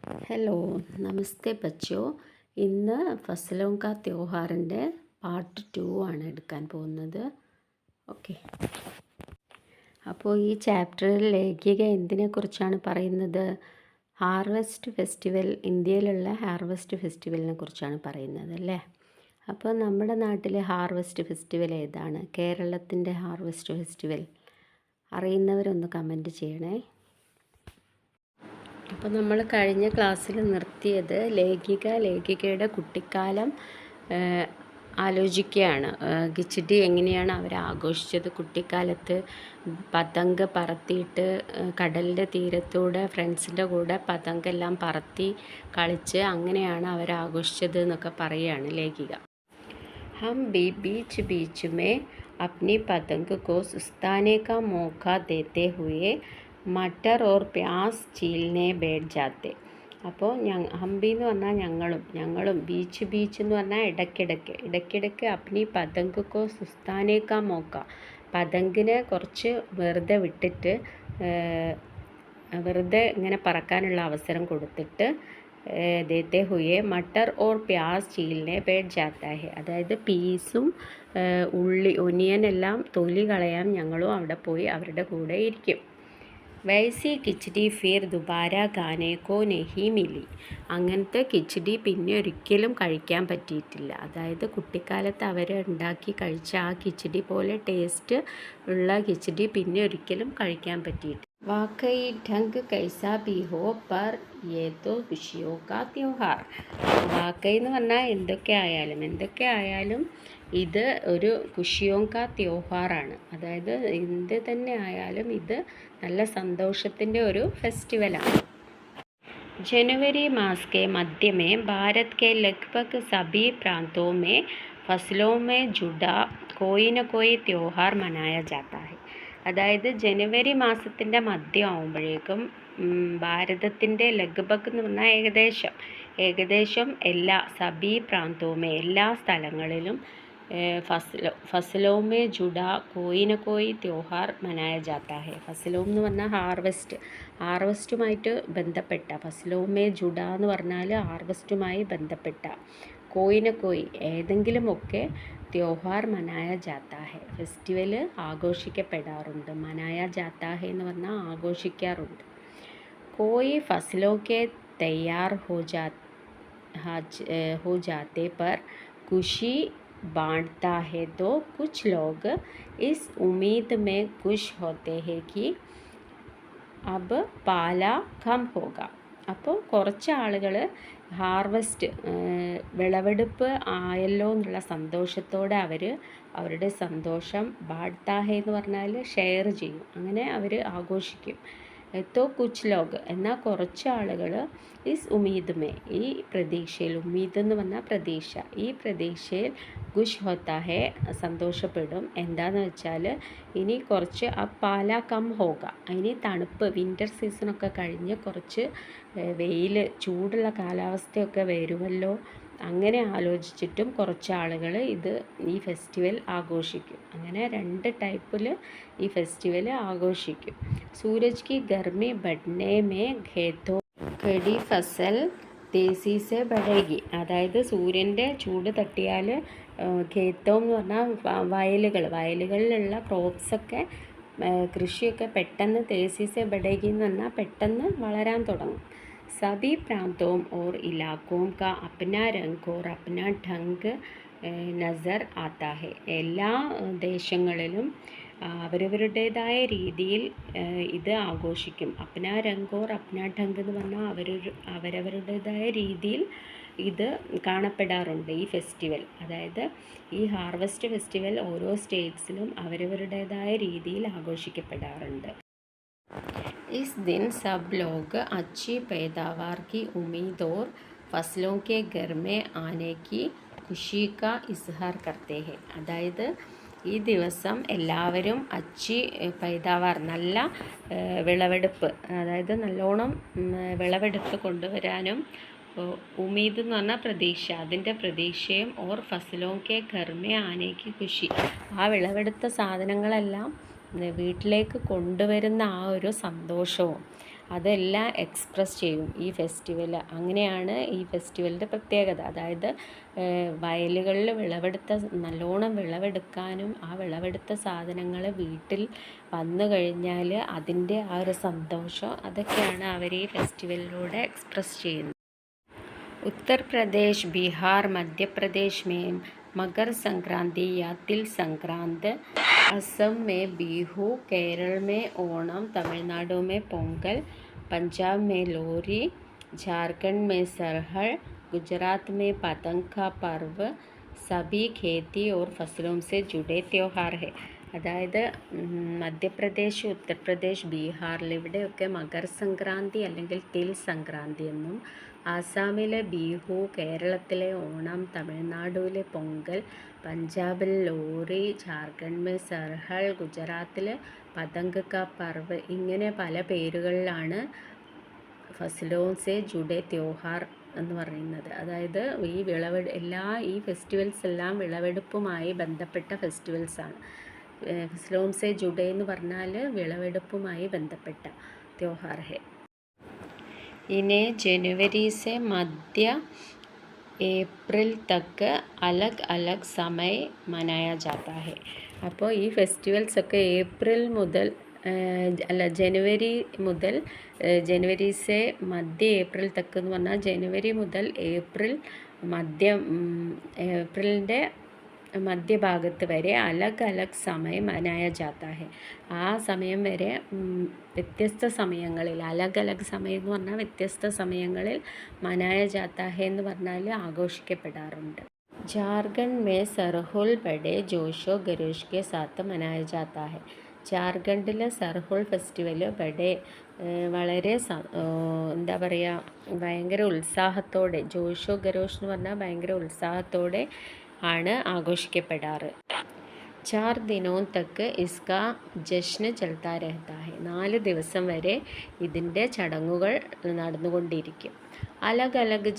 Hello നമസ്തേ ബച്ചോ. ഇന്ന് ഫസലോं का त्योहाറിൻ്റെ part 2 ആണ് എടുക്കാൻ പോകുന്നത്. ഓക്കെ, അപ്പോൾ ഈ ചാപ്റ്ററിൽ ലേഖിക എന്തിനെക്കുറിച്ചാണ് പറയുന്നത്? ഹാർവെസ്റ്റ് ഫെസ്റ്റിവൽ, ഇന്ത്യയിലുള്ള ഹാർവെസ്റ്റ് ഫെസ്റ്റിവലിനെ കുറിച്ചാണ് പറയുന്നത് അല്ലേ. അപ്പോൾ നമ്മുടെ നാട്ടിലെ ഹാർവെസ്റ്റ് ഫെസ്റ്റിവൽ ഏതാണ്? കേരളത്തിൻ്റെ ഹാർവെസ്റ്റ് ഫെസ്റ്റിവൽ അറിയുന്നവരൊന്ന് കമൻറ്റ് ചെയ്യണേ. അപ്പോൾ നമ്മൾ കഴിഞ്ഞ ക്ലാസ്സിൽ നിർത്തിയത് ലേഖികയുടെ കുട്ടിക്കാലം ആലോചിക്കുകയാണ്. കിച്ചിടി എങ്ങനെയാണ് അവർ ആഘോഷിച്ചത് കുട്ടിക്കാലത്ത്. പതംഗ് പറത്തിയിട്ട് കടലിൻ്റെ തീരത്തൂടെ ഫ്രണ്ട്സിൻ്റെ കൂടെ പതങ്കെല്ലാം പറത്തി കളിച്ച് അങ്ങനെയാണ് അവർ ആഘോഷിച്ചത് എന്നൊക്കെ പറയുകയാണ് ലേഖിക. हम भी बीच बीच में अपनी पतंग को सुस्ताने का मौका देते हुए മട്ടർ ഓർ പ്യാസ് ചീലിനെ ബേഡ് ജാത്തെ. അപ്പോൾ ഹംപി എന്ന് പറഞ്ഞാൽ ഞങ്ങളും ബീച്ച് എന്ന് പറഞ്ഞാൽ ഇടയ്ക്കിടയ്ക്ക് അപ്നി പതങ്കോ സുസ്താനേക്കാ മോക്ക, പതങ്കിനെ കുറച്ച് വെറുതെ വിട്ടിട്ട് വെറുതെ ഇങ്ങനെ പറക്കാനുള്ള അവസരം കൊടുത്തിട്ട് ദേത്തെ ഹുയെ മട്ടർ ഓർ പ്യാസ് ചീലിനെ ബേഡ് ജാത്ത ഹെ. അതായത് പീസും ഒനിയൻ എല്ലാം തൊലി കളയാൻ ഞങ്ങളും അവിടെ പോയി അവരുടെ കൂടെ ഇരിക്കും. വൈസി കിച്ചടി ഫിർ ദുബാര ഖാനേക്കോ നെഹി മിലി. അങ്ങനത്തെ കിച്ചടി പിന്നെ ഒരിക്കലും കഴിക്കാൻ പറ്റിയിട്ടില്ല. അതായത് കുട്ടിക്കാലത്ത് അവർ ഉണ്ടാക്കി കഴിച്ച ആ കിച്ചടി പോലെ ടേസ്റ്റ് ഉള്ള കിച്ചടി പിന്നെ ഒരിക്കലും കഴിക്കാൻ പറ്റിയിട്ടില്ല. വാക്കൈ ഢങ്ക് കൈസാ ഭി ഹോ പർ യേ തോ ഖുഷിയോ കാ ത്യോഹാർ. വാക്കൈ എന്ന് പറഞ്ഞാൽ എന്തൊക്കെ ആയാലും ഇത് ഒരു ഖുഷിയോं का ത്യോഹാറാണ്. അതായത് എന്ത് തന്നെ ആയാലും ഇത് നല്ല സന്തോഷത്തിൻ്റെ ഒരു ഫെസ്റ്റിവലാണ്. जनवरी मास के मध्य में भारत के लगभग सभी प्रांतों में फसलों में जुड़ा कोई न कोई त्योहार मनाया जाता है. അതായത് ജനുവരി മാസത്തിൻ്റെ മധ്യം ആകുമ്പോഴേക്കും ഭാരതത്തിൻ്റെ ലഗ്ഭഗ് എന്ന് പറഞ്ഞാൽ ഏകദേശം എല്ലാ സബി പ്രാന്തവുമേ എല്ലാ സ്ഥലങ്ങളിലും ഫസലോं में जुड़ा कोई न कोई त्योहार मनाया जाता है. ഫസലോം എന്ന് പറഞ്ഞാൽ ഹാർവെസ്റ്റുമായിട്ട് ബന്ധപ്പെട്ട, ഫസലോं में जुड़ा എന്ന് പറഞ്ഞാൽ ഹാർവെസ്റ്റുമായി ബന്ധപ്പെട്ട, കോയി ഏതെങ്കിലുമൊക്കെ ത്യോഹാർ മനായ ജാത്താ ഹെ, ഫെസ്റ്റിവൽ ആഘോഷിക്കപ്പെടാറുണ്ട്. മനായ ജാത്താ ഹെ എന്ന് പറഞ്ഞാൽ ആഘോഷിക്കാറുണ്ട്. കോയി ഫസലോं के तैयार हो जाते पर खुशी बांटता है तो कुछ लोग इस उम्मीद में खुश होते हैं कि अब पाला कम होगा. അപ്പോൾ കുറച്ച് ആളുകൾ വിളവെടുപ്പ് ആയല്ലോ എന്നുള്ള സന്തോഷത്തോടെ അവരുടെ സന്തോഷം ബാഡ്താഹെ എന്ന് പറഞ്ഞാൽ ഷെയർ ചെയ്യും, അങ്ങനെ അവർ ആഘോഷിക്കും. തോ കുച്ച് ലോഗ് എന്നാൽ കുറച്ച് ആളുകൾ ഇസ് ഉമീദ് മേ ഈ പ്രതീക്ഷയിൽ, ഉമീദ് എന്ന് പറഞ്ഞാൽ പ്രതീക്ഷ, ഈ പ്രതീക്ഷയിൽ ഖുഷ് ഹോത്താ ഹെ സന്തോഷപ്പെടും. എന്താണെന്ന് വെച്ചാൽ ഇനി കുറച്ച് പാല കം ഹോക, ഇനി തണുപ്പ് വിൻ്റർ സീസണൊക്കെ കഴിഞ്ഞ് കുറച്ച് വെയിൽ ചൂടുള്ള കാലാവസ്ഥയൊക്കെ വരുമല്ലോ, അങ്ങനെ ആലോചിച്ചിട്ടും കുറച്ച് ആളുകൾ ഈ ഫെസ്റ്റിവൽ ആഘോഷിക്കും. അങ്ങനെ 2 ടൈപ്പിൽ ഈ ഫെസ്റ്റിവൽ ആഘോഷിക്കും. സൂരജ് കി ഗർമി ബഡ്നെ മേ ഖേത്തോ കടി ഫസൽ തേസി സെ ബഡേഗി. അതായത് സൂര്യൻ്റെ ചൂട് തട്ടിയാൽ ഖേത്തോം എന്ന് പറഞ്ഞാൽ വയലുകളിലുള്ള ക്രോപ്സൊക്കെ, കൃഷിയൊക്കെ പെട്ടെന്ന് തേസി സെ ബഡേഗി എന്ന് പറഞ്ഞാൽ പെട്ടെന്ന് വളരാൻ തുടങ്ങും. सभी प्रांतों और इलाकों का अपना रंग और अपना ढंग നസർ ആത്താ ഹെ. എല്ലാ ദേശങ്ങളിലും അവരവരുടേതായ രീതിയിൽ ഇത് ആഘോഷിക്കും. അപ്നാ രംഗ് ഓർ അപ്നാ ഢങ്ക് എന്ന് പറഞ്ഞാൽ അവരവരുടേതായ രീതിയിൽ ഇത് കാണപ്പെടാറുണ്ട് ഈ ഫെസ്റ്റിവൽ. അതായത് ഈ ഹാർവെസ്റ്റ് ഫെസ്റ്റിവൽ ഓരോ സ്റ്റേറ്റ്സിലും അവരവരുടേതായ രീതിയിൽ ആഘോഷിക്കപ്പെടാറുണ്ട്. इस दिन सब लोग अच्छी पैदावार की उम्मीद और फसलों के घर में आने की खुशी का इजहार करते हैं. അതായത് ഈ ദിവസം എല്ലാവരും പൈദാവാർ നല്ല വിളവെടുപ്പ്, അതായത് നല്ലോണം വിളവെടുപ്പ് കൊണ്ടുവരാനും, ഉമീദ് എന്ന് പറഞ്ഞാൽ പ്രതീക്ഷ, അതിൻ്റെ പ്രതീക്ഷയും, ഓർ ഫസലോं के घर में आने की खुशी, ആ വിളവെടുത്ത സാധനങ്ങളെല്ലാം വീട്ടിലേക്ക് കൊണ്ടുവരുന്ന ആ ഒരു സന്തോഷവും, അതെല്ലാം എക്സ്പ്രസ് ചെയ്യും ഈ ഫെസ്റ്റിവൽ. അങ്ങനെയാണ് ഈ ഫെസ്റ്റിവലിൻ്റെ പ്രത്യേകത. അതായത് വയലുകളിൽ നല്ലോണം വിളവെടുക്കാനും ആ വിളവെടുത്ത സാധനങ്ങൾ വീട്ടിൽ വന്നു കഴിഞ്ഞാൽ അതിൻ്റെ ആ ഒരു സന്തോഷം അതൊക്കെയാണ് അവർ ഈ ഫെസ്റ്റിവലിലൂടെ എക്സ്പ്രസ് ചെയ്യുന്നത്. उत्तर प्रदेश, बिहार, मध्य प्रदेश में मकर संक्रांति या तिल संक्रांत, असम में बिहू, केरल में ओणम, तमिलनाडु में पोंगल, पंजाब में लोहरी, झारखंड में सरहल, गुजरात में पतंग का पर्व सभी खेती और फसलों से जुड़े त्यौहार है. അതായത് മധ്യപ്രദേശ്, ഉത്തർപ്രദേശ്, ബീഹാറിൽ ഇവിടെയൊക്കെ മകർ സംക്രാന്തി അല്ലെങ്കിൽ തിൽ സംക്രാന്തി എന്നും, ആസാമിലെ ബിഹു, കേരളത്തിലെ ഓണം, തമിഴ്നാടുവിലെ പൊങ്കൽ, പഞ്ചാബിൽ ലോറി, ജാർഖണ്ഡിലെ സർഹൾ, ഗുജറാത്തിലെ പതംഗ് കാ പർവ് ഇങ്ങനെ പല പേരുകളിലാണ് ഫസലോം സെ ജുഡെ ത്യോഹാർ എന്ന് പറയുന്നത്. അതായത് ഈ ഫെസ്റ്റിവൽസ് എല്ലാം വിളവെടുപ്പുമായി ബന്ധപ്പെട്ട ഫെസ്റ്റിവൽസാണ്. ഫസലോം സെ ജുഡെ എന്ന് പറഞ്ഞാൽ വിളവെടുപ്പുമായി ബന്ധപ്പെട്ട त्योहार है. इन्हें जनवरी से मध्य अप्रैल तक अलग अलग समय मनाया जाता है. അപ്പോൾ ഈ ഫെസ്റ്റിവൽസൊക്കെ ജനുവരി സെ മധ്യ ഏപ്രിൽ തക്ക് എന്ന് പറഞ്ഞാൽ ജനുവരി മുതൽ ഏപ്രിലിൻ്റെ മധ്യഭാഗത്ത് വരെ അലഗ് അലഗ് സമയം മനായ ജാത്താ ഹെ. ആ സമയം വരെ വ്യത്യസ്ത സമയങ്ങളിൽ, അലഗ് അലഗ് സമയം എന്ന് പറഞ്ഞാൽ വ്യത്യസ്ത സമയങ്ങളിൽ മനായ ജാത്താ ഹെ എന്ന് പറഞ്ഞാൽ ആഘോഷിക്കപ്പെടാറുണ്ട്. ജാർഖണ്ഡ് മേ സർഹുൽ ബഡേ ജോഷോ ഖരോഷ് കെ സാത്ത് മനായ ജാത്താ ഹെ. ജാർഖണ്ഡിലെ സർഹുൽ ഫെസ്റ്റിവൽ വളരെ എന്താ പറയുക, ഭയങ്കര ഉത്സാഹത്തോടെ, ജോഷോ ഖരോഷ് എന്ന് പറഞ്ഞാൽ ഭയങ്കര ഉത്സാഹത്തോടെ ആണ് ആഘോഷിക്കപ്പെടാറ്. 4 ദിനോं തക്ക് ഇസ്കാ ജശ്ൻ ചൽത്താ രഹത്താ ഹെ. 4 ദിവസം വരെ ഇതിൻ്റെ ചടങ്ങുകൾ നടന്നുകൊണ്ടിരിക്കും. അലഗ് അലഗ്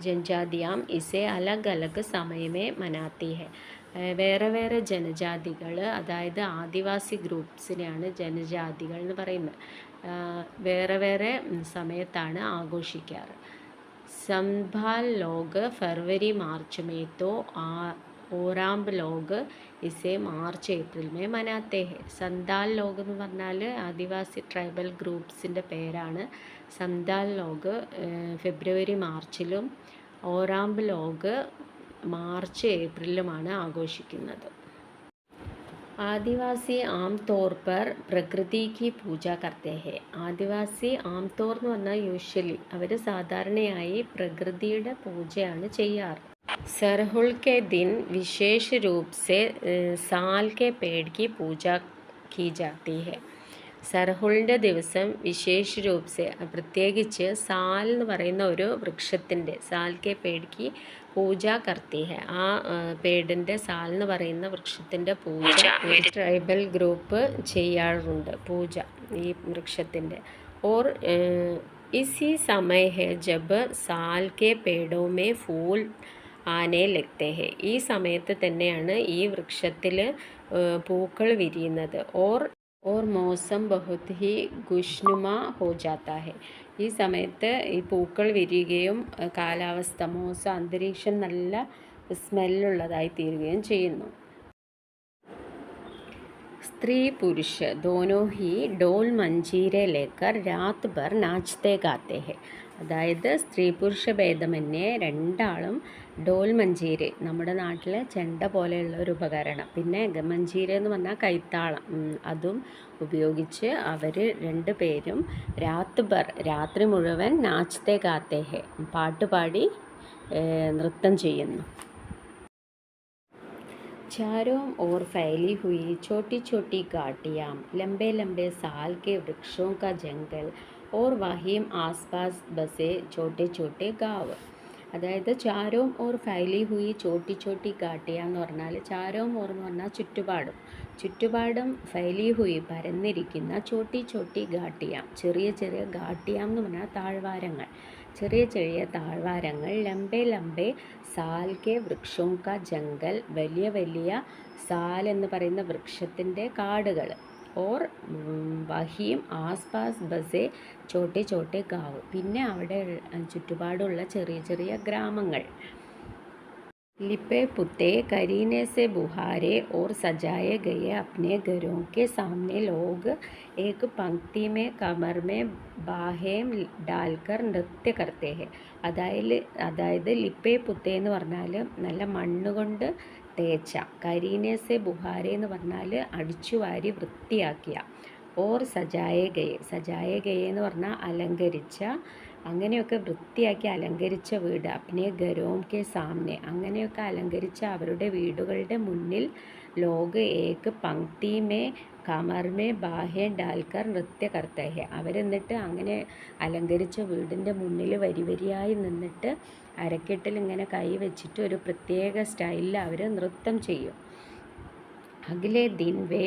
ജനജാതിയാം ഇസെ അലഗ് അലഗ് സമയമേ മനാത്തി ഹെ. വേറെ വേറെ ജനജാതികൾ, അതായത് ആദിവാസി ഗ്രൂപ്പ്സിനെയാണ് ജനജാതികൾ എന്ന് പറയുന്നത്, വേറെ വേറെ സമയത്താണ് ആഘോഷിക്കാറ്. संथाल लोग फरवरी मार्च में तो ഓറാംബ് ലോഗ് ഇസെ മാർച്ച് ഏപ്രിൽ മേ മനാത്തെ ഹെ. സന്താൽ ലോഗ് എന്ന് പറഞ്ഞാൽ ആദിവാസി ട്രൈബൽ ഗ്രൂപ്പ്സിൻ്റെ പേരാണ്. സന്താൽ ലോഗ് ഫെബ്രുവരി മാർച്ചിലും ഓറാംബ് ലോഗ് മാർച്ച് ഏപ്രിലുമാണ് ആഘോഷിക്കുന്നത്. ആദിവാസി ആംതോർ പർ പ്രകൃതി കി പൂജ കർത്തേ ഹെ. ആദിവാസി ആംതോർ എന്ന് പറഞ്ഞാൽ യൂഷ്വലി അവർ സാധാരണയായി പ്രകൃതിയുടെ പൂജയാണ് ചെയ്യാറ്. सरहुल के दिन विशेष रूप से साल के पेड़ की पूजा की जाती है. സർഹുളിൻ്റെ ദിവസം വിശേഷ രൂപ പ്രത്യേകിച്ച് സാൽ എന്ന് പറയുന്ന ഒരു വൃക്ഷത്തിൻ്റെ, സാൽ കെ പേടിക്ക് പൂജ കർത്തി ഹെ. ആ പേടിൻ്റെ, സാൽ എന്ന് പറയുന്ന വൃക്ഷത്തിൻ്റെ പൂജ ട്രൈബൽ ഗ്രൂപ്പ് ചെയ്യാറുണ്ട്, പൂജ ഈ വൃക്ഷത്തിൻ്റെ. ഓർ ഇസി സമയ ഹെ ജബ് സാൽ കെ പേടോ മേ ഫൂൽ ആനെ ലഗ്തേ ഹെ. ഈ സമയത്ത് തന്നെയാണ് ഈ വൃക്ഷത്തിൽ പൂക്കൾ വിരിയുന്നത്. ഓർ മൗസം ബഹുത് ഹി ഖുശ്നുമാ ഹോ ജാത്താ ഹെ. ഈ സമയത്ത് ഈ പൂക്കൾ വിരിയുകയും കാലാവസ്ഥ അന്തരീക്ഷം നല്ല സ്മെല്ലുള്ളതായി തീരുകയും ചെയ്യുന്നു. स्त्री पुरुष दोनों ही डोल मंजीरे लेकर रात भर नाचते गाते हैं. അതായത് സ്ത്രീ പുരുഷ ഭേദമന്യേ രണ്ടാളും ഡോൽ മഞ്ചീര്, നമ്മുടെ നാട്ടിലെ ചെണ്ട പോലെയുള്ള ഒരു ഉപകരണം, പിന്നെ മഞ്ചീര എന്ന് പറഞ്ഞാൽ കൈത്താളം, അതും ഉപയോഗിച്ച് അവർ രണ്ടുപേരും രാത്രി മുഴുവൻ നാച്ചത്തെ ഗാത്തെ ഹെ, പാട്ടുപാടി നൃത്തം ചെയ്യുന്നു. चारों ओर फैली हुई छोटी छोटी घाटियाँ, लंबे लंबे साल के वृक्षों का जंगल और वहीं आसपास बसे छोटे छोटे गाँव. അതായത് ചാരോം ഓർ ഫൈലി ഹുയി ചോട്ടി ചോട്ടി ഘാട്ടിയ എന്ന് പറഞ്ഞാൽ, ചാരോം ഓർ എന്ന് പറഞ്ഞാൽ ചുറ്റുപാടും ഫൈലി ഹുയി പരന്നിരിക്കുന്ന ചോട്ടി ചോട്ടി ഘാട്ടിയ, ചെറിയ ചെറിയ ഘാട്ടിയാം എന്ന് പറഞ്ഞാൽ താഴ്വാരങ്ങൾ, ചെറിയ ചെറിയ താഴ്വാരങ്ങൾ. ലംബേ ലംബേ സാൽ കെ വൃക്ഷോം കാ ജംഗൽ, വലിയ വലിയ സാൽ എന്ന് പറയുന്ന വൃക്ഷത്തിൻ്റെ കാടുകൾ. ഓർ വഹീം ആസ് പാസ് ബസെ ചോട്ടെ ചോട്ടെ ഗാവ്. പിന്നെ അവിടെ ചുറ്റുപാടുള്ള ചെറിയ ചെറിയ ഗ്രാമങ്ങൾ. लिपे पुते करीने से बुहारे और सजाए गए अपने घरों के सामने लोग एक पंक्ति में कमर में बाहें डालकर നൃത്യ करते हैं. അതായത് ലിപ്പേ പുത്തേ എന്ന് പറഞ്ഞാൽ നല്ല മണ്ണുകൊണ്ട് തേച്ച, കരീനേസെ ബുഹാരെ എന്ന് പറഞ്ഞാൽ അടിച്ചുവാരി വൃത്തിയാക്കിയ, ഓർ സജായ ഗയെ എന്ന് പറഞ്ഞാൽ അലങ്കരിച്ച, അങ്ങനെയൊക്കെ വൃത്തിയാക്കി അലങ്കരിച്ച വീട്. അപ്നെ ഘരോം കെ സാമനെ, അങ്ങനെയൊക്കെ അലങ്കരിച്ച അവരുടെ വീടുകളുടെ മുന്നിൽ ലോക് ഏക് പങ്ക്തി മേ കമർ മേ ബാഹ്യം ഡാൽക്കർ നൃത്യ കർത്തേ ഹെ. അവരെന്നിട്ട് അങ്ങനെ അലങ്കരിച്ച വീടിൻ്റെ മുന്നിൽ വരിയായി നിന്നിട്ട് അരക്കെട്ടിൽ ഇങ്ങനെ കൈ വെച്ചിട്ട് ഒരു പ്രത്യേക സ്റ്റൈലിൽ അവർ നൃത്തം ചെയ്യും. അഗിലെ ദിൻ വേ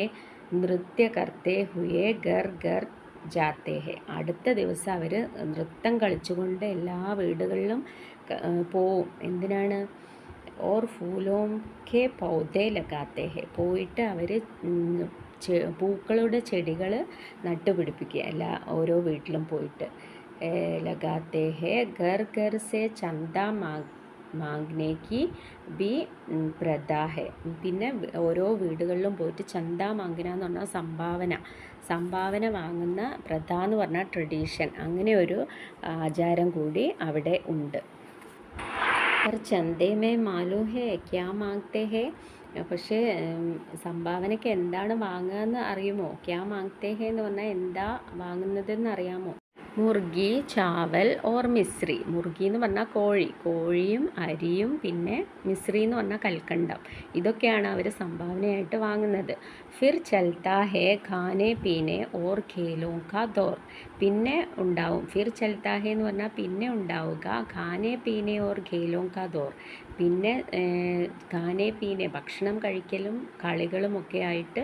നൃത്യ കർത്തേ ഹുയെ ഗർ ഗർ ജാത്തേ ഹെ. അടുത്ത ദിവസം അവർ നൃത്തം കളിച്ചുകൊണ്ട് എല്ലാ വീടുകളിലും പോവും. എന്തിനാണ്? ഓർ ഫൂലോം കെ പൗധേ ലഗാത്തേ ഹെ. പോയിട്ട് അവർ പൂക്കളുടെ ചെടികൾ നട്ടുപിടിപ്പിക്കുക, എല്ലാ ഓരോ വീട്ടിലും പോയിട്ട്. ലഗാത്തേ ഹെ ഘർ ഘർ സെ ചന്ദ മാഗ്നേക്ക് ബി പ്രധാ ഹെ. പിന്നെ ഓരോ വീടുകളിലും പോയിട്ട് ചന്ദ മാഗ്ന എന്ന് പറഞ്ഞാൽ സംഭാവന വാങ്ങുന്ന, പ്രഥ എന്ന് പറഞ്ഞാൽ ട്രഡീഷൻ, അങ്ങനെ ഒരു ആചാരം കൂടി അവിടെ ഉണ്ട്. पर चंदे में मालूम है क्या मांगते हैं. പക്ഷേ സംഭാവനയ്ക്ക് എന്താണ് വാങ്ങുക എന്ന് അറിയുമോ? ക്യാ മാങ്തേ ഹേ എന്ന് പറഞ്ഞാൽ എന്താ വാങ്ങുന്നതെന്ന് അറിയാമോ? മുർഗി, ചാവൽ ഓർ മിശ്രി. മുർഗി എന്ന് പറഞ്ഞാൽ കോഴിയും അരിയും, പിന്നെ മിശ്രി എന്ന് പറഞ്ഞാൽ കൽക്കണ്ടം. ഇതൊക്കെയാണ് അവർ സംഭാവനയായിട്ട് വാങ്ങുന്നത്. ഫിർ ചൽത്താ ഹേ ഖാനെ പീനെ ഓർ ഖേലോം കാ ദോർ. പിന്നെ ഉണ്ടാവും, ഫിർ ചൽത്താ ഹേ എന്ന് പറഞ്ഞാൽ പിന്നെ ഉണ്ടാവുക, ഖാനെ പീനെ ഓർ ഖേലോം കാ ദോർ. പിന്നെ ഖാനെ പീനെ ഭക്ഷണം കഴിക്കലും കളികളും ഒക്കെ ആയിട്ട്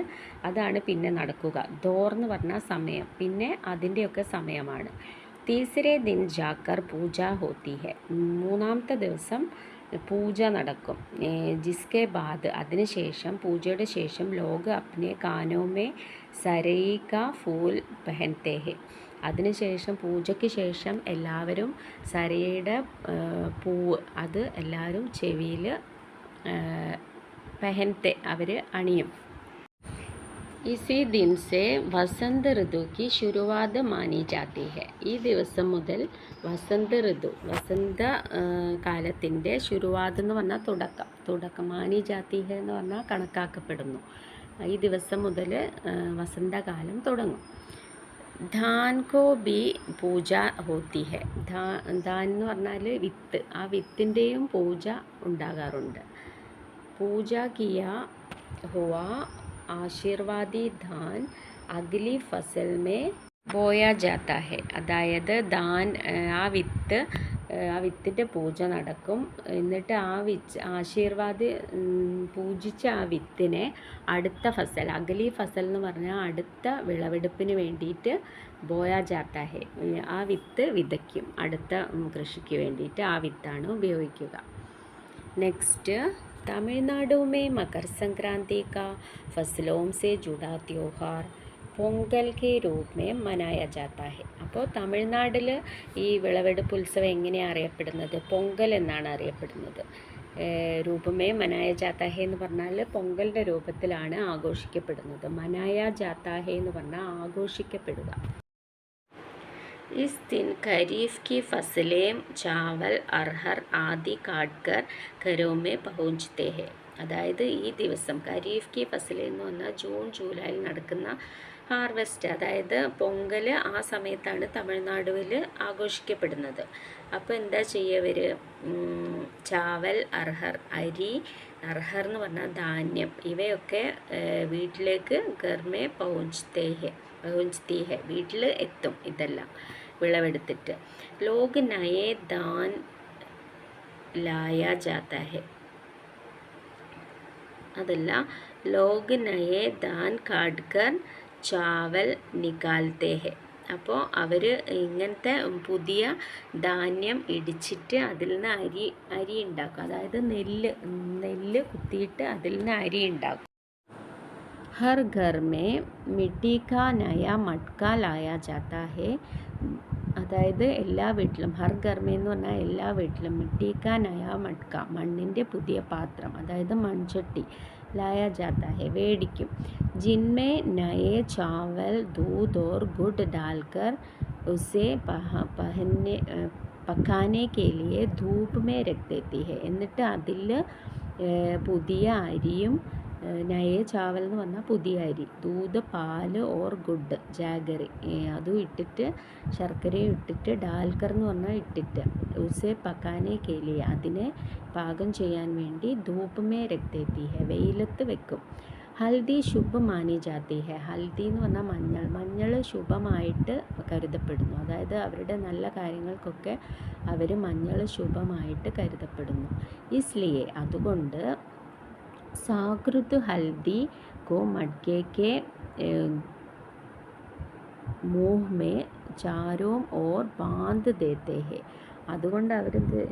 അതാണ് പിന്നെ നടക്കുക. ദോർ എന്ന് പറഞ്ഞാൽ സമയം, പിന്നെ അതിൻ്റെയൊക്കെ സമയമാണ്. തീസരെ ദിൻ ജാക്കർ പൂജ ഹോത്തി ഹെ. മൂന്നാമത്തെ ദിവസം പൂജ നടക്കും. ജിസ്കെ ബാദ്, അതിനുശേഷം പൂജയുടെ ശേഷം ലോഗ് അപ്നെ കാനോമേ സരൈ കാ ഫൂൽ പെഹൻതേ ഹെ. അതിനുശേഷം പൂജയ്ക്ക് ശേഷം എല്ലാവരും സരയുടെ പൂവ് അത് എല്ലാവരും ചെവിയിൽ പെഹൻത്തെ അവർ അണിയും. ഇസി ദിൻ സെ വസന്ത് ഋതു കി ശുരുവാത് മാനി ജാത്തി ഹെ. ഈ ദിവസം മുതൽ വസന്ത് കാലത്തിൻ്റെ ശുരുവാത് എന്ന് പറഞ്ഞാൽ തുടക്കം, മാനി ജാത്തി ഹെ എന്ന് പറഞ്ഞാൽ കണക്കാക്കപ്പെടുന്നു. ഈ ദിവസം മുതൽ വസന്തകാലം തുടങ്ങും. ധാൻ കോ ബി പൂജ ഹോത്തി ഹെ. ധാൻ എന്ന് പറഞ്ഞാൽ വിത്ത്, ആ വിത്തിൻ്റെയും പൂജ ഉണ്ടാകാറുണ്ട്. പൂജ Kia ഹുവാ ആശീർവാദി than ugly Fasal may ബോയാ ജാത്താ ഹെ. അതായത് ആ വിത്തിൻ്റെ പൂജ നടക്കും. എന്നിട്ട് ആശീർവാദ് പൂജിച്ച ആ വിത്തിനെ അടുത്ത ഫസൽ, അഗലി ഫസൽ എന്ന് പറഞ്ഞാൽ അടുത്ത വിളവെടുപ്പിന് വേണ്ടിയിട്ട് ബോയാ ജാത്താ ഹെ, ആ വിത്ത് വിതയ്ക്കും. അടുത്ത കൃഷിക്ക് വേണ്ടിയിട്ട് ആ വിത്താണ് ഉപയോഗിക്കുക. നെക്സ്റ്റ്, तमिलनाडु में मकर संक्रांति का फसलों से जुड़ा त्यौहार പൊങ്കൽ കെ രൂപ മേ മനായ ജാത്താ ഹെ. അപ്പോൾ തമിഴ്നാട്ടിൽ ഈ വിളവെടുപ്പ് ഉത്സവം എങ്ങനെയാണ് അറിയപ്പെടുന്നത്? പൊങ്കൽ എന്നാണ് അറിയപ്പെടുന്നത്. രൂപമേ മനായ ജാത്താ ഹെ എന്ന് പറഞ്ഞാൽ പൊങ്കലിൻ്റെ രൂപത്തിലാണ് ആഘോഷിക്കപ്പെടുന്നത്. മനായ ജാത്താ ഹെ എന്ന് പറഞ്ഞാൽ ആഘോഷിക്കപ്പെടുക. इस दिन खरीफ की फसलें चावल अरहर आदि काटकर घरों में पहुँचते हैं. അതായത് ഈ ദിവസം ഖരീഫ് കി ഫസൽ എന്ന് പറഞ്ഞാൽ ജൂൺ ജൂലൈയിൽ നടക്കുന്ന ഹാർവെസ്റ്റ്, അതായത് പൊങ്കൽ ആ സമയത്താണ് തമിഴ്നാടുവിൽ ആഘോഷിക്കപ്പെടുന്നത്. അപ്പോൾ എന്താ ചെയ്യുക? ചാവൽ, അരി, അർഹർ എന്ന് പറഞ്ഞാൽ ധാന്യം, ഇവയൊക്കെ വീട്ടിലേക്ക് ഗർമേ പहुँचती है, വീട്ടിൽ എത്തും. ഇതെല്ലാം വിളവെടുത്തിട്ട് ലോഗ് നയേ ധാൻ ലായ ജാത്താ ഹെ. അതല്ല, ലോഗ് നയേ ധാൻ കാട്ട്കർ ചാവൽ നികാൽത്തേ ഹെ. അപ്പോൾ അവർ ഇങ്ങനത്തെ പുതിയ ധാന്യം ഇടിച്ചിട്ട് അതിൽ നിന്ന് അരി ഉണ്ടാക്കും. അതായത് നെല്ല് കുത്തിയിട്ട് അതിൽ നിന്ന് അരി ഉണ്ടാക്കും. हर घर में मिट्टी का नया मटका लाया जाता है. അതായത് എല്ലാ വീട്ടിലും ഹർ ഗർമ എന്ന് പറഞ്ഞാൽ എല്ലാ വീട്ടിലും മിട്ടിക്ക നയ മട്ക മണ്ണിൻ്റെ പുതിയ പാത്രം അതായത് മൺചട്ടി ലായ ജാത്ത ഹെ വേടിക്കും. ജിൻമേ നയേ ചാവൽ दूध और गुड़ डालकर उसे പക്കാനെ के लिए धूप में रख देती है. എന്നിട്ട് അതിൽ പുതിയ അരിയും നയേ ചാവൽ എന്ന് പറഞ്ഞാൽ പുതിയ അരി, ദൂത് പാല് ഓർ ഗുഡ് ജാഗറി അതും ഇട്ടിട്ട് ശർക്കരയും ഇട്ടിട്ട് ഡാൽക്കർ എന്ന് പറഞ്ഞാൽ ഇട്ടിട്ട് ഉസെ പക്കാനെ കേലിയ അതിനെ പാകം ചെയ്യാൻ വേണ്ടി ധൂപ്മേ രക്തേത്തി ഹെ വെയിലത്ത് വെക്കും. ഹൽദി ശുഭ മാനി ജാത്തി ഹെ. ഹൽദി എന്ന് പറഞ്ഞാൽ മഞ്ഞൾ, മഞ്ഞൾ ശുഭമായിട്ട് കരുതപ്പെടുന്നു. അതായത് അവരുടെ നല്ല കാര്യങ്ങൾക്കൊക്കെ അവർ മഞ്ഞൾ ശുഭമായിട്ട് കരുതപ്പെടുന്നു. ഇസ്ലിയെ അതുകൊണ്ട് साकृत हल्दी को मटके के मुँह में चारों ओर बांध देते हैं. അതുകൊണ്ട്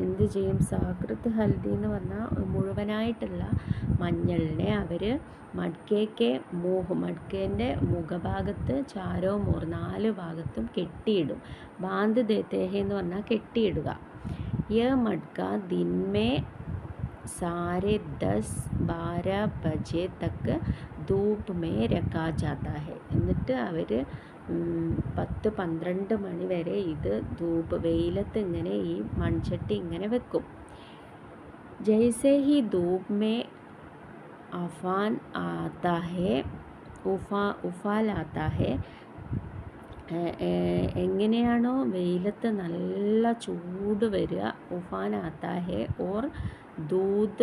എന്ത് ചെയ്യും? സാകൃത് ഹൽദി എന്ന് പറഞ്ഞാൽ മുഴുവനായിട്ടുള്ള മഞ്ഞളിനെ അവർ മട്ക്കേക്ക് മട്ക്കേൻ്റെ മുഖഭാഗത്ത് ചാരോ മോർ 4 ഭാഗത്തും കെട്ടിയിടും. ബാന്ത് ദേത്തേഹെ എന്ന് പറഞ്ഞാൽ കെട്ടിയിടുക. യ മട്ക ദിൻമേ सारे 10-12 बजे तक धूप में रखा जाता है. എന്നിട്ട് അവർ 10-12 മണി വരെ ഇത് വെയിലത്ത് ഇങ്ങനെ ഈ മൺചട്ടി ഇങ്ങനെ വെക്കും. ജൈസെ ഹി ധൂപ് മേ അഫാൻ ആത്താ ഹെ ഉഫാൽ ആത്താ ഹെ. എങ്ങനെയാണോ വെയിലത്ത് നല്ല ചൂട് വരിക, ഉഫാൻ ആത്താ ഹെ ഓർ दूध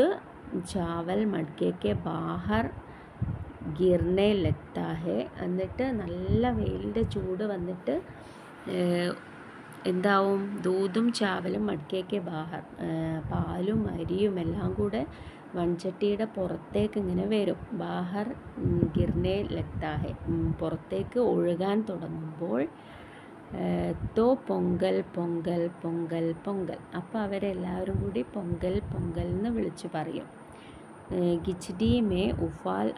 चावल मटके के बाहर गिरने लगता है. എന്നിട്ട് നല്ല വെയിലിൻ്റെ ചൂട് വന്നിട്ട് എന്താവും? ദൂതും ചാവലും മട്ക്കേക്ക് ബാഹർ പാലും അരിയും എല്ലാം കൂടെ മൺചട്ടിയുടെ പുറത്തേക്ക് ഇങ്ങനെ വരും. ബാഹർ ഗിർനെ ലഗ്താ ഹെ പുറത്തേക്ക് ഒഴുകാൻ തുടങ്ങുമ്പോൾ തോ പൊങ്കൽ പൊങ്കൽ പൊങ്കൽ പൊങ്കൽ അപ്പോൾ അവരെല്ലാവരും കൂടി പൊങ്കൽ പൊങ്കൽ എന്ന് വിളിച്ച് പറയും. ഗിച്ചടി മേ ഉഫാൽ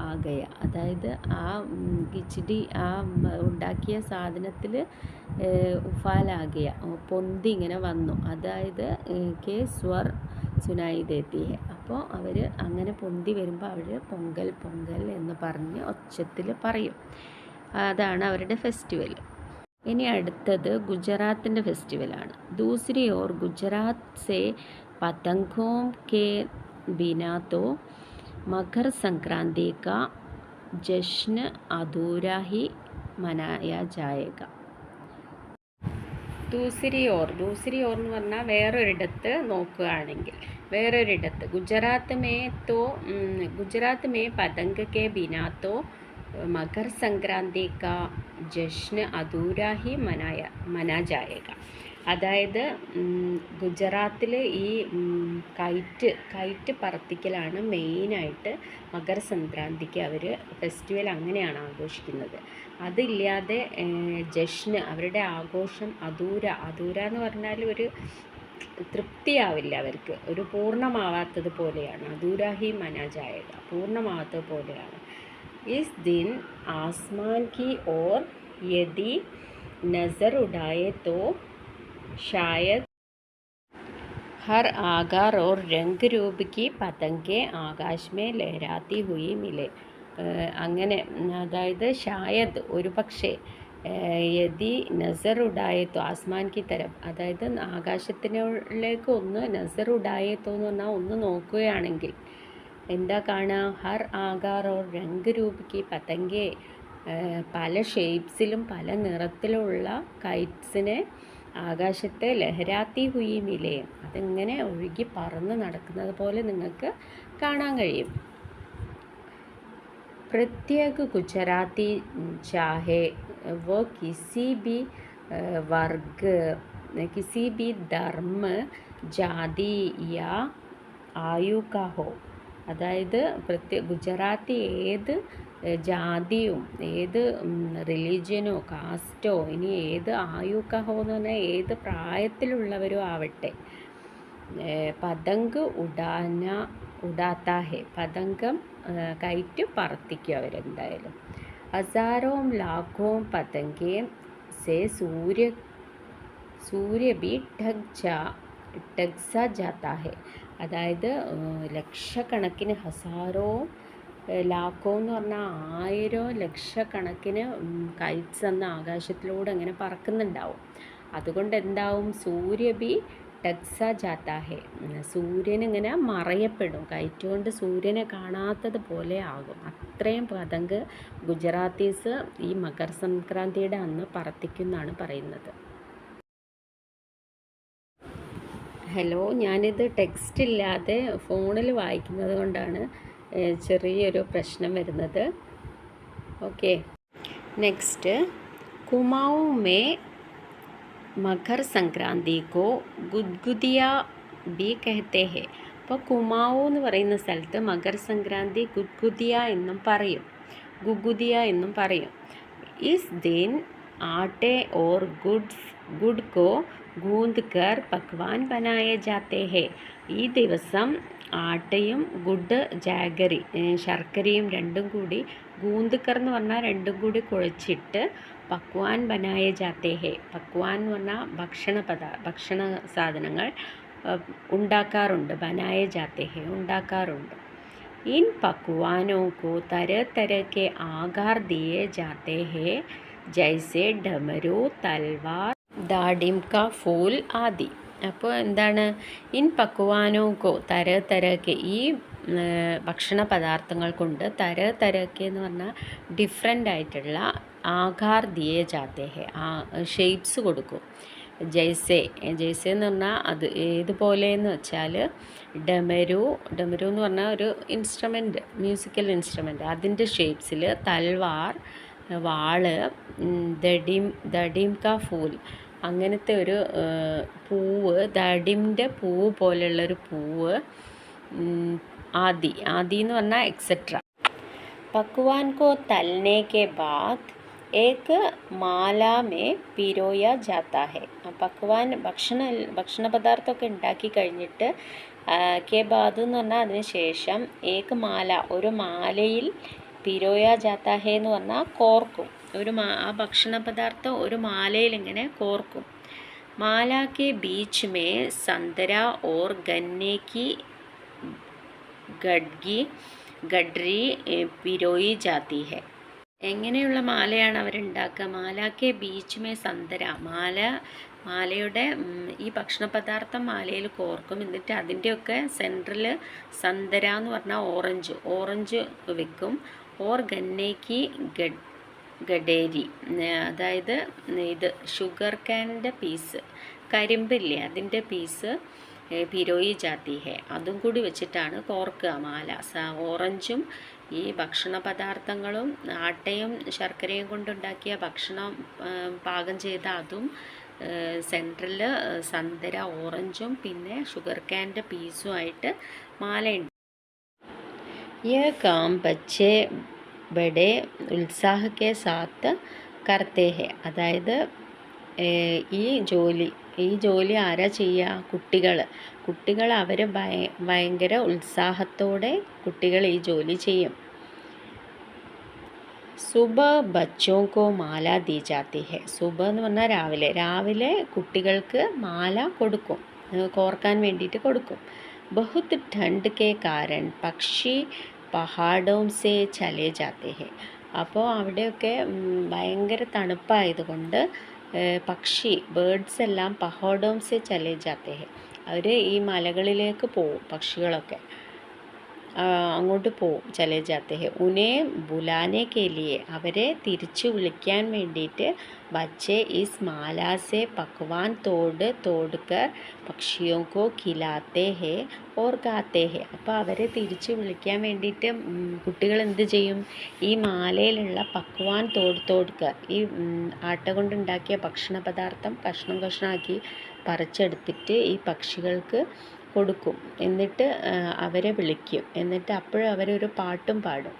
ആകയ അതായത് ആ ഗിച്ചടി ആ ഉണ്ടാക്കിയ സാധനത്തിൽ ഉഫാൽ ആകയ പൊന്തി ഇങ്ങനെ വന്നു, അതായത് കെ സ്വർ സുനായി ദേത്തി ഹെ. അപ്പോൾ അവർ അങ്ങനെ പൊന്തി വരുമ്പോൾ അവർ പൊങ്കൽ പൊങ്കൽ എന്ന് പറഞ്ഞ് ഒച്ചത്തിൽ പറയും. അതാണ് അവരുടെ ഫെസ്റ്റിവൽ. ഇനി അടുത്തത് ഗുജറാത്തിൻ്റെ ഫെസ്റ്റിവലാണ്. ദൂസരി ഓർ ഗുജറാത്ത് സെ പതംഗോं के बिना तो मकर संक्रांति का जश्न अधूरा ही मनाया जाएगा. ദൂസരി ഓർ എന്ന് പറഞ്ഞാൽ വേറൊരിടത്ത് നോക്കുകയാണെങ്കിൽ ഗുജറാത്ത് മേ പതംഗ് കെ ബിനാ തോ മകർ സംക്രാന്തി കാ ജശ്ന അധൂരാ ഹി മനാ ജായേഗ. അതായത് ഗുജറാത്തിൽ ഈ കൈറ്റ് പറത്തിക്കലാണ് മെയിനായിട്ട് മകര സംക്രാന്തിക്ക് അവർ ഫെസ്റ്റിവൽ അങ്ങനെയാണ് ആഘോഷിക്കുന്നത്. അതില്ലാതെ ജശ്ന് അവരുടെ ആഘോഷം അധൂര എന്ന് പറഞ്ഞാൽ ഒരു തൃപ്തിയാവില്ല അവർക്ക്, ഒരു പൂർണ്ണമാവാത്തത് പോലെയാണ്. അധൂരാ ഹി മനാ ജായേഗ പൂർണ്ണമാവാത്തത് പോലെയാണ്. इस दिन आसमान की ओर यदि नज़र उड़ाए तो शायद हर आकार और रंग रूप की पतंगें आकाश में लहराती हुई मिले. അങ്ങനെ അതായത് ഷായദ് ഒരു പക്ഷേ യദി നസർ ഉഡായത്തോ ആസ്മാൻ കി തരഫ് അതായത് ആകാശത്തിലേക്ക് ഒന്ന് നസർ ഉഡായത്തോ എന്ന് പറഞ്ഞാൽ ഒന്ന് നോക്കുകയാണെങ്കിൽ എന്താ കാണുക? ഹർ ആകാർ ഓർ രംഗ് രൂപയ്ക്ക് പതംഗെ പല ഷേപ്സിലും പല നിറത്തിലുള്ള കൈറ്റ്സിനെ ആകാശത്തെ ലഹരാത്തി ഹുയി മിലേ അതിങ്ങനെ ഒഴുകി പറന്ന് നടക്കുന്നത് പോലെ നിങ്ങൾക്ക് കാണാൻ കഴിയും. प्रत्येक गुजराती चाहे वो किसी भी वर्ग किसी भी धर्म जाति या आयु का हो അതായത് ഗുജറാത്തി ഏത് ജാതിയും ഏത് റിലീജിയനോ കാസ്റ്റോ ഇനി ഏത് ആയുക്കഹോ എന്ന് പറഞ്ഞാൽ ഏത് പ്രായത്തിലുള്ളവരോ ആവട്ടെ പതംഗ് ഉഡാന ഉഡാത്താ ഹെ. പതംഗം കയറ്റ് പറത്തിക്കും അവരെന്തായാലും. ഹസാരോം ലാഖോം പതംഗേം സെ സൂര്യ ബി ढक जाता है. അതായത് ലക്ഷക്കണക്കിന് ഹസാരോ ലാഖോ എന്ന് പറഞ്ഞാൽ 1000 ലക്ഷക്കണക്കിന് കൈറ്റ്സ് എന്ന ആകാശത്തിലൂടെ അങ്ങനെ പറക്കുന്നുണ്ടാവും. അതുകൊണ്ട് എന്താവും, സൂര്യബി ടക്സ ജാത്താഹെ, സൂര്യൻ ഇങ്ങനെ മറയപ്പെടും. കയറ്റ് കൊണ്ട് സൂര്യനെ കാണാത്തത് പോലെ ആകും. അത്രയും പതങ്ക് ഗുജറാത്തീസ് ഈ മകർ സംക്രാന്തിയുടെ അന്ന് പറത്തിക്കുന്നാണ് പറയുന്നത്. ഹലോ, ഞാനിത് ടെക്സ്റ്റ് ഇല്ലാതെ ഫോണിൽ വായിക്കുന്നത് കൊണ്ടാണ് ചെറിയൊരു പ്രശ്നം വരുന്നത്. Okay, next. കുമാഊ മേ മകർ സംക്രാന്തി കോ ഗുദ്ഗുദിയ ബി കഹത്തെ ഹെ. അപ്പോൾ കുമാഊ എന്ന് പറയുന്ന സ്ഥലത്ത് മകർ സംക്രാന്തി ഗുദ്ഗുദിയ എന്നും പറയും, ഗുഗുദിയ എന്നും പറയും. ഇസ് ദിൻ ആട്ടെ ഓർ ഗുഡ് കോ ഗൂന്ദ് കർ പക്വാൻ ബനായെ ജാത്തെ ഹെ. ഈ ദിവസം ആട്ടയും ഗുഡ്, ജാഗറി, ശർക്കരയും രണ്ടും കൂടി, ഗൂന്ദ്കർ എന്ന് പറഞ്ഞാൽ രണ്ടും കൂടി കുഴച്ചിട്ട് പക്വാൻ ബനായെ ജാത്തെ ഹെ. പക്വാൻ എന്ന് പറഞ്ഞാൽ ഭക്ഷണ സാധനങ്ങൾ ഉണ്ടാക്കാറുണ്ട്. ബനായെ ജാത്തെ ഹെ ഉണ്ടാക്കാറുണ്ട്. ഇൻ പക്വാനോ കോ तरह तरह के आकार दिए जाते हैं, जैसे डमरू, तलवार, दाडिम का फूल आदि. അപ്പോൾ എന്താണ്, ഇൻ പക്വാനോക്കോ തരക്കെ, ഈ ഭക്ഷണ പദാർത്ഥങ്ങൾ കൊണ്ട് തരക്കെ എന്ന് പറഞ്ഞാൽ ഡിഫറെൻ്റ് ആയിട്ടുള്ള ആകാർ ദിയേ ജാത്തെ ഹെ, ഷേപ്സ് കൊടുക്കും. ജയ്സെ എന്ന് പറഞ്ഞാൽ അത് ഏതുപോലെ എന്ന് വെച്ചാൽ ഡമരു എന്ന് പറഞ്ഞാൽ ഒരു ഇൻസ്ട്രുമെൻറ്റ്, മ്യൂസിക്കൽ ഇൻസ്ട്രുമെൻറ്റ്, അതിൻ്റെ ഷേപ്സിൽ തൽവാർ, വാള്, ദഡിം കാ ഫൂൽ, അങ്ങനത്തെ ഒരു പൂവ്, ദഡിമിൻ്റെ പൂവ് പോലെയുള്ളൊരു പൂവ്, ആദി എന്ന് പറഞ്ഞാൽ എക്സെട്ര. പക്വാൻ കോ തൽനെ കെ ബാദ് एक മാല മേ പിരോയ ജാത്താ ഹെ. പക്വാൻ ഭക്ഷണ പദാർത്ഥമൊക്കെ ഉണ്ടാക്കി കഴിഞ്ഞിട്ട് കെ ബാദ് എന്ന് പറഞ്ഞാൽ അതിന് ശേഷം ഏക്ക് മാല, ഒരു മാലയിൽ, പിരോയ ജാത്താ ഹെ എന്ന് പറഞ്ഞാൽ കോർക്കും. ആ ഭക്ഷണ പദാർത്ഥം ഒരു മാലയിൽ ഇങ്ങനെ കോർക്കും. മാല കെ ബീച്ച് മേ സന്തര ഓർ ഗന്നെ കി ഗഡ്രി പിരോയി ജാത്തി ഹെ. എങ്ങനെയുള്ള മാലയാണ് അവരുണ്ടാക്കുക? മാലാക്കെ ബീച്ച് മേ സന്തര, മാലയുടെ ഈ ഭക്ഷണ പദാർത്ഥം മാലയിൽ കോർക്കും. എന്നിട്ട് അതിൻ്റെയൊക്കെ സെൻറ്ററിൽ സന്തര എന്ന് പറഞ്ഞാൽ ഓറഞ്ച് വെക്കും. ഓർ ഗന്നേക്ക് ഗഡേരി, അതായത് ഇത് ഷുഗർ കാനിൻ്റെ പീസ്, കരിമ്പില്ലേ അതിൻ്റെ പീസ്, പിരോയി ജാത്തി ഹെ, അതും കൂടി വെച്ചിട്ടാണ് കോർക്കുക മാല. ഓറഞ്ചും ഈ ഭക്ഷണ പദാർത്ഥങ്ങളും ആട്ടയും ശർക്കരയും കൊണ്ടുണ്ടാക്കിയ ഭക്ഷണം പാകം ചെയ്ത അതും, സെൻട്രലിൽ സന്തര ഓറഞ്ചും പിന്നെ ഷുഗർ കാൻ്റെ പീസുമായിട്ട് മാലയുണ്ട്. യേ കാം ബച്ചെ ബഡെ ഉത്സാഹ കെ സാത്ത് കർത്തേ ഹെ. അതായത് ഈ ജോലി ആരാ ചെയ്യുക? കുട്ടികൾ അവർ ഭയങ്കര ഉത്സാഹത്തോടെ കുട്ടികൾ ഈ ജോലി ചെയ്യും. സുബ ബച്ചോ കോ മാല ദി ജാത്തി ഹെ. സുബ എന്ന് പറഞ്ഞാൽ രാവിലെ കുട്ടികൾക്ക് മാല കൊടുക്കും, കോർക്കാൻ വേണ്ടിയിട്ട് കൊടുക്കും. ബഹുത് ठंड के कारण പക്ഷി പഹാഡോം സേ ചലേ ജാത്തെ ഹെ. അപ്പോൾ അവിടെയൊക്കെ ഭയങ്കര തണുപ്പായതുകൊണ്ട് ബേർഡ്സ് എല്ലാം പഹാഡോം സേ ചലേ ജാത്തെ ഹെ, അവർ ഈ മലകളിലേക്ക് പോവും, പക്ഷികളൊക്കെ അങ്ങോട്ട് പോവും, ചലേ ജാത്തെ ഹെ. ഉനെ ബുലാനെ കെ ലിയെ, അവരെ തിരിച്ചു വിളിക്കാൻ വേണ്ടിയിട്ട് ബച്ചെ ഇസ് മാലാസെ പക്വാൻ തോടുകർ പക്ഷിയോ കോ ഖിലാത്തെ ഹെ ഓർ ഗാത്തെ ഹെ. അപ്പോൾ അവരെ തിരിച്ചു വിളിക്കാൻ വേണ്ടിയിട്ട് കുട്ടികൾ എന്ത് ചെയ്യും? ഈ മാലയിലുള്ള പക്വാൻ തോടുകർ, ഈ ആട്ട കൊണ്ടുണ്ടാക്കിയ ഭക്ഷണ പദാർത്ഥം കഷ്ണമാക്കി പറിച്ചെടുത്തിട്ട് ഈ പക്ഷികൾക്ക് കൊടുക്കും. എന്നിട്ട് അവരെ വിളിക്കും. എന്നിട്ട് അപ്പോഴും അവരൊരു പാട്ടും പാടും.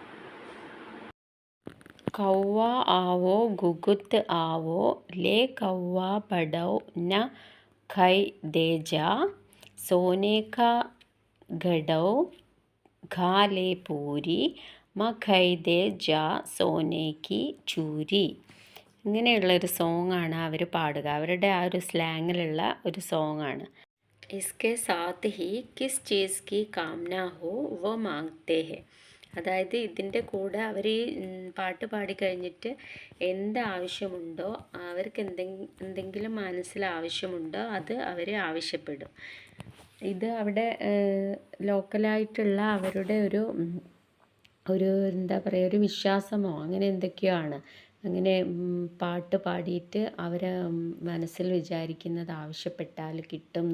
കൗവ ആവോ ഗുഗുത്ത് ആവോ ലേ കൗവ ബഡൗ ന ഖൈ ദേ ജാ സോനെ കാ ഘടൗ ഖാ ലേ പൂരി മഖൈ ദേ ജാ സോനേക്കി ചൂരി. ഇങ്ങനെയുള്ളൊരു സോങ്ങാണ് അവർ പാടുക. അവരുടെ ആ ഒരു സ്ലാങ്ങിലുള്ള ഒരു സോങ്ങാണ്. ഇസ്കെ സാത്ത് ഹി കിസ് ചീസ് കി കാംന ഹോ വോ മാങ്തേ ഹെ. അതായത് ഇതിൻ്റെ കൂടെ അവർ ഈ പാട്ട് പാടിക്കഴിഞ്ഞിട്ട് എന്ത് ആവശ്യമുണ്ടോ, അവർക്ക് എന്തെങ്കിലും മനസ്സിൽ ആവശ്യമുണ്ടോ അത് അവർ ആവശ്യപ്പെടും. ഇത് അവിടെ ലോക്കലായിട്ടുള്ള അവരുടെ ഒരു എന്താ പറയുക, ഒരു വിശ്വാസമോ അങ്ങനെ എന്തൊക്കെയോ ആണ്. അങ്ങനെ പാട്ട് പാടിയിട്ട് അവരെ മനസ്സിൽ വിചാരിക്കുന്നത് ആവശ്യപ്പെട്ടാൽ കിട്ടും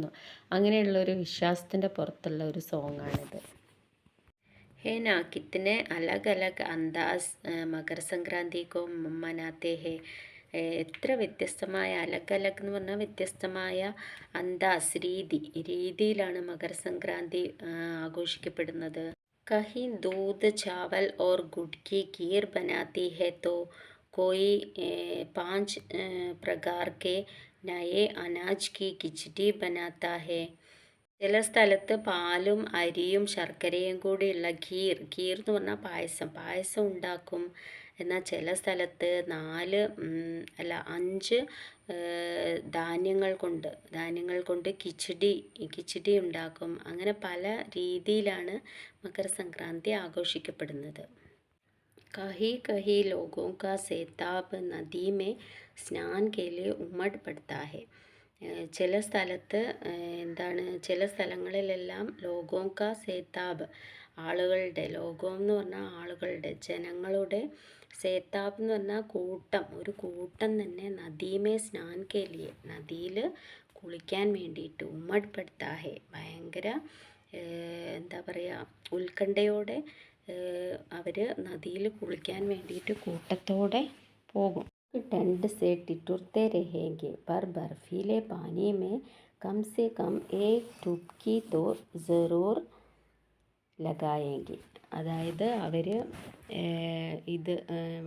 അങ്ങനെയുള്ളൊരു വിശ്വാസത്തിൻ്റെ പുറത്തുള്ള ഒരു സോങ്ങാണിത്. है ना, कितने अलग अलग अंदाज മകർ സംക്രാന്തിക്കോ മനാത്തെ ഹേ. എത്ര വ്യത്യസ്തമായ, അലഗ് അലഗ് എന്ന് പറഞ്ഞാൽ വ്യത്യസ്തമായ അന്താസ് രീതിയിലാണ് മകരസംക്രാന്തി ആഘോഷിക്കപ്പെടുന്നത്. कहीं दूध चावल और गुड़ की खीर बनाती है तो कोई 5 प्रकार के नए अनाज की खिचड़ी बनाता है. ചില സ്ഥലത്ത് പാലും അരിയും ശർക്കരയും കൂടിയുള്ള ഖീർ എന്ന് പറഞ്ഞാൽ പായസം ഉണ്ടാക്കും. എന്നാൽ ചില സ്ഥലത്ത് 5 ധാന്യങ്ങൾ കൊണ്ട് കിച്ചടി ഉണ്ടാക്കും. അങ്ങനെ പല രീതിയിലാണ് മകരസംക്രാന്തി ആഘോഷിക്കപ്പെടുന്നത്. कहीं कहीं लोगों का सेताब नदी में स्नान के लिए उमड़ पड़ता है. ചില സ്ഥലത്ത് ചില സ്ഥലങ്ങളിലെല്ലാം ലോകോങ്ക സേതാബ്, ലോകം എന്ന് പറഞ്ഞാൽ ആളുകളുടെ, ജനങ്ങളുടെ, സേതാബ് എന്ന് പറഞ്ഞാൽ ഒരു കൂട്ടം തന്നെ നദീമേ സ്നാൻ കേലിയെ, നദിയിൽ കുളിക്കാൻ വേണ്ടിയിട്ട്, ഉമ്മഡ്പെടുത്താഹെ ഭയങ്കര എന്താ പറയുക, ഉത്കണ്ഠയോടെ അവർ നദിയിൽ കുളിക്കാൻ വേണ്ടിയിട്ട് കൂട്ടത്തോടെ പോകും. ठंड से ठिठुरते रहेंगे पर बर्फीले पानी में कम से कम एक डुबकी तो ज़रूर लगाएंगे. അതായത് അവർ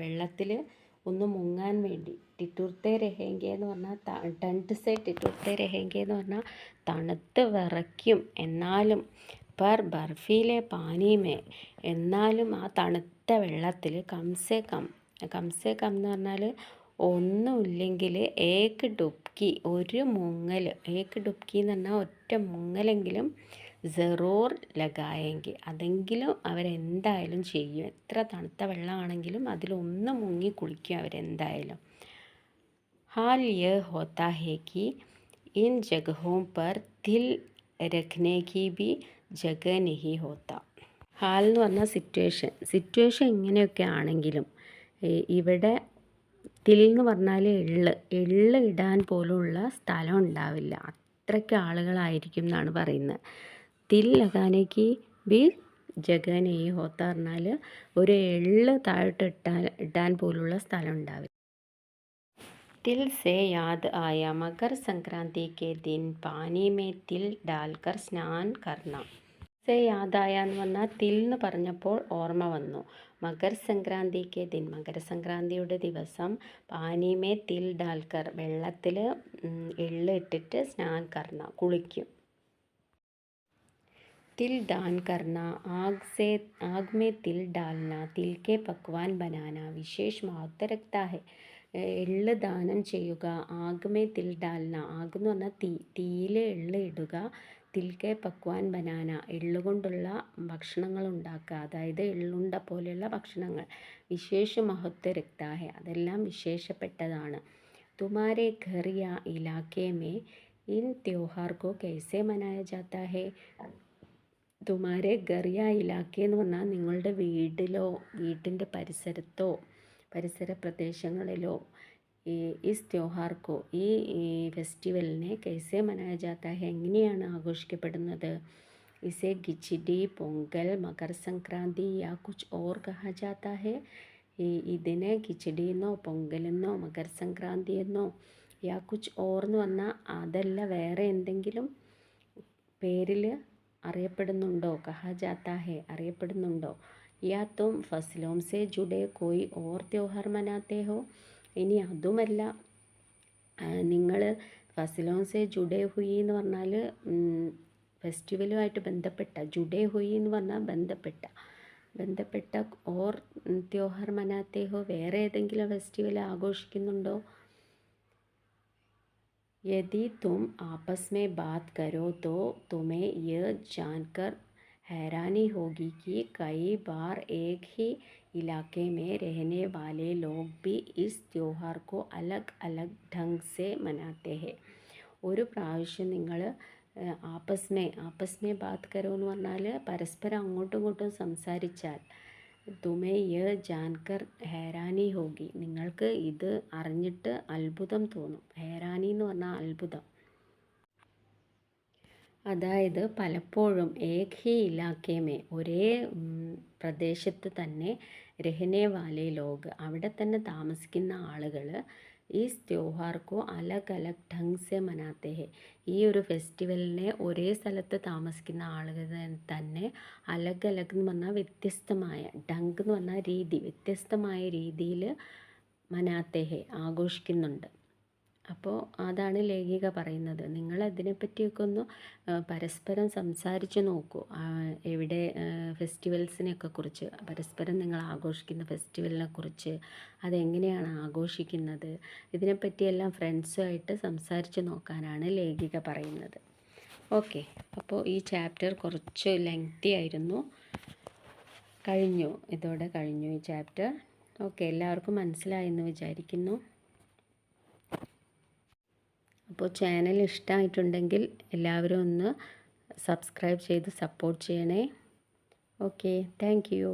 വെള്ളത്തിൽ ഒന്ന് മുങ്ങാൻ വേണ്ടി, ടിറ്റുർത്തെ രഹേങ്കെ എന്ന് പറഞ്ഞാൽ ടണ്ട് സെ ടിറ്റുർത്തെ രഹേങ്കെ എന്ന് പറഞ്ഞാൽ തണുത്ത് വിറയ്ക്കും, എന്നാലും പർ ബർഫിയിലെ പാനീമേ, എന്നാലും ആ തണുത്ത വെള്ളത്തിൽ കംസെ കം എന്ന് പറഞ്ഞാൽ ഒന്നുമില്ലെങ്കിൽ ഒരു മുങ്ങൽ, ഡുബ്ക്കി എന്ന് പറഞ്ഞാൽ ഒറ്റ മുങ്ങലെങ്കിലും ജറൂർ ലഗായെങ്കിൽ, അതെങ്കിലും അവരെന്തായാലും ചെയ്യും. എത്ര തണുത്ത വെള്ളമാണെങ്കിലും അതിലൊന്ന് മുങ്ങി കുളിക്കും അവരെന്തായാലും. हाल ये होता है कि इन जगहों पर तिल रखने की भी जगह नहीं होता. ഹാൽ എന്ന് പറഞ്ഞാൽ സിറ്റുവേഷൻ ഇങ്ങനെയൊക്കെ ആണെങ്കിലും ഇവിടെ തിൽ എന്ന് പറഞ്ഞാൽ എള്ള് ഇടാൻ പോലുള്ള സ്ഥലം ഉണ്ടാവില്ല. അത്രയ്ക്ക് ആളുകളായിരിക്കും എന്നാണ് പറയുന്നത്. തിൽ ലഗാനേക്ക് ബി ജഗ നെയ് ഹോത്ത പറഞ്ഞാൽ ഒരു എള്ള് താഴോട്ട് ഇടാൻ പോലുള്ള സ്ഥലം ഉണ്ടാവില്ല. तिल से याद आया मकर संक्रांति के दिन पानी में तिल डालकर स्नान करना. से याद आया എന്ന് പറഞ്ഞാൽ തിൽ എന്ന് പറഞ്ഞപ്പോൾ ഓർമ്മ വന്നു. മകർ സംക്രാന്തിക്ക് ദിൻ, മകരസംക്രാന്തിയുടെ ദിവസം പാനിമേ തിൽ ഡാൽക്കർ, വെള്ളത്തിൽ എള്ള് ഇട്ടിട്ട് സ്നാൻ കർണ, കുളിക്കും. तिल दान करना, आग में तिल डालना, तिल के पकवान बनाना विशेष महत्व रखता है. എള്ള് ദാനം ചെയ്യുക, ആഗ്മേ തിൽ ഡാൽന, ആഗ് എന്ന് പറഞ്ഞാൽ തീയിൽ എള്ള് ഇടുക, തിൽക്കെ പക്വാൻ ബനാന, എള്ളുകൊണ്ടുള്ള ഭക്ഷണങ്ങൾ ഉണ്ടാക്കുക, അതായത് എള്ളുണ്ട പോലെയുള്ള ഭക്ഷണങ്ങൾ. വിശേഷ മഹത്വ രക്താഹെ, അതെല്ലാം വിശേഷപ്പെട്ടതാണ്. തുമാരെ ഘർ യാ ഇലാക്കെ മേ ഇൻ ത്യോഹാർ കോ കൈസെ മനായ ജാത്താ ഹെ. തുമാരെ ഘർ യാ ഇലാക്കെ എന്ന് പറഞ്ഞാൽ നിങ്ങളുടെ വീട്ടിൻ്റെ പരിസര പ്രദേശങ്ങളിലോ ഇസ് ത്യോഹാർക്കോ, ഈ ഫെസ്റ്റിവലിനെ കൈസെ മനായ ജാത്താ ഹെ, എങ്ങനെയാണ് ആഘോഷിക്കപ്പെടുന്നത്? ഇസെ ഖിച്ചടി, പൊങ്കൽ, മകർ സംക്രാന്തി യാ കുച്ച് ഓർ കഹാ ജാത്താ ഹെ. ഇതിനെ ഖിച്ചടി എന്നോ പൊങ്കലെന്നോ മകർ സംക്രാന്തി എന്നോ യാ കുച്ച് ഓർ എന്ന് പറഞ്ഞാൽ അതല്ല വേറെ എന്തെങ്കിലും പേരിൽ അറിയപ്പെടുന്നുണ്ടോ? കഹാ ജാത്താ ഹെ അറിയപ്പെടുന്നുണ്ടോ? യാ തും ഫസലോം സെ ജുഡെ കോയി ഓർ ത്യോഹാർ മനാത്തെ ഹോ. ഇനി അതുമല്ല, നിങ്ങൾ ഫസലോം സെ ജുഡെ ഹുയി എന്ന് പറഞ്ഞാൽ ഫെസ്റ്റിവലുമായിട്ട് ബന്ധപ്പെട്ട, ജുഡേ ഹുയി എന്ന് പറഞ്ഞാൽ ബന്ധപ്പെട്ട ഓർ ത്യോഹാർ മനാത്തെ ഹോ, വേറെ ഏതെങ്കിലും ഫെസ്റ്റിവൽ ആഘോഷിക്കുന്നുണ്ടോ? यदि तुम आपस में बात करो तो तुम्हें यह जानकर हैरानी होगी कि कई बार एक ही इलाके में रहने वाले लोग भी इस त्योहार को अलग अलग ढंग से मनाते हैं. ഒരു പ്രാവശ്യം നിങ്ങൾ ആപ്പസ്മേ ബാത് കരോ എന്ന് പറഞ്ഞാൽ പരസ്പരം അങ്ങോട്ടും ഇങ്ങോട്ടും സംസാരിച്ചാൽ തുമേ യഹ് ജാൻകർ ഹൈരാനി ഹോഗി, നിങ്ങൾക്ക് ഇത് അറിഞ്ഞിട്ട് അത്ഭുതം തോന്നും. ഹൈരാനി എന്ന് പറഞ്ഞാൽ അത്ഭുതം. അതായത് പലപ്പോഴും ഏക് ഹി ഇലാക്കേമേ, ഒരേ പ്രദേശത്ത് തന്നെ രഹനെ വാലെ ലോഗ്, അവിടെ തന്നെ താമസിക്കുന്ന ആളുകൾ ഈസ് ത്യോഹാർക്കോ അലഗ് അലഗ് ഢങ് സെ മനാത്തെ ഹെ, ഈ ഒരു ഫെസ്റ്റിവലിനെ ഒരേ സ്ഥലത്ത് താമസിക്കുന്ന ആളുകൾ തന്നെ അലഗ് അലഗ് എന്ന് പറഞ്ഞാൽ വ്യത്യസ്തമായ, ഢങ് എന്ന് പറഞ്ഞാൽ രീതി, വ്യത്യസ്തമായ രീതിയിൽ മനാത്തെ ഹെ ആഘോഷിക്കുന്നുണ്ട്. അപ്പോൾ അതാണ് ലേഖിക പറയുന്നത്. നിങ്ങൾ അതിനെപ്പറ്റിയൊക്കെ ഒന്ന് പരസ്പരം സംസാരിച്ച് നോക്കൂ. എവിടെ ഫെസ്റ്റിവൽസിനെയൊക്കെ കുറിച്ച്, പരസ്പരം നിങ്ങൾ ആഘോഷിക്കുന്ന ഫെസ്റ്റിവലിനെ കുറിച്ച്, അതെങ്ങനെയാണ് ആഘോഷിക്കുന്നത്, ഇതിനെപ്പറ്റിയെല്ലാം ഫ്രണ്ട്സുമായിട്ട് സംസാരിച്ച് നോക്കാനാണ് ലേഖിക പറയുന്നത്. ഓക്കെ, അപ്പോൾ ഈ ചാപ്റ്റർ കുറച്ച് ലെങ്തി ആയിരുന്നു. ഇതോടെ കഴിഞ്ഞു ഈ ചാപ്റ്റർ. ഓക്കെ, എല്ലാവർക്കും മനസ്സിലായെന്ന് വിചാരിക്കുന്നു. അപ്പോൾ ചാനൽ ഇഷ്ടമായിട്ടുണ്ടെങ്കിൽ എല്ലാവരും ഒന്ന് സബ്സ്ക്രൈബ് ചെയ്ത് സപ്പോർട്ട് ചെയ്യണേ. Okay, thank you.